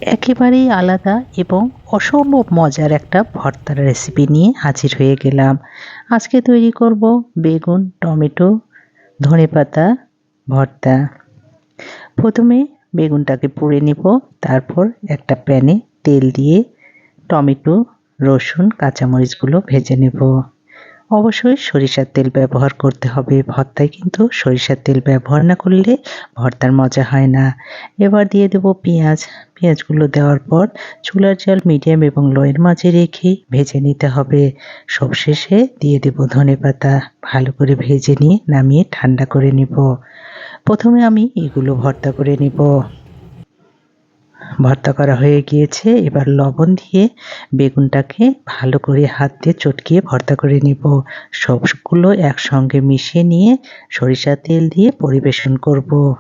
একেবারেই আলাদা এবং অসম্ভব মজার একটা ভর্তার রেসিপি নিয়ে হাজির হয়ে গেলাম। আজকে তৈরি করব বেগুন, টমেটো, ধনেপাতা ভর্তা। প্রথমে বেগুনটাকে পুড়ে নিব, তারপর একটা প্যানে তেল দিয়ে টমেটো, রসুন, কাঁচামরিচগুলো ভেজে নেব। অবশ্যই সরিষার তেল ব্যবহার করতে হবে, ভর্তায় কিন্তু সরিষার তেল ব্যবহার না করলে ভর্তার মজা হয় না। এবার দিয়ে দেব পেঁয়াজ। পেঁয়াজগুলো দেওয়ার পর চুলার জাল মিডিয়াম এবং লোয়ের মাঝে রেখে ভেজে নিতে হবে। সবশেষে দিয়ে দেব ধনেপাতা। ভালো করে ভেজে নিয়ে নামিয়ে ঠান্ডা করে নিব। প্রথমে আমি এগুলো ভর্তা করে নিব। ভর্তা করা হয়ে গিয়েছে, এবার লবণ দিয়ে বেগুনটাকে ভালো করে হাত দিয়ে চটকিয়ে ভর্তা করে নিব। সবগুলো একসঙ্গে মিশিয়ে নিয়ে সরিষার তেল দিয়ে পরিবেশন করব।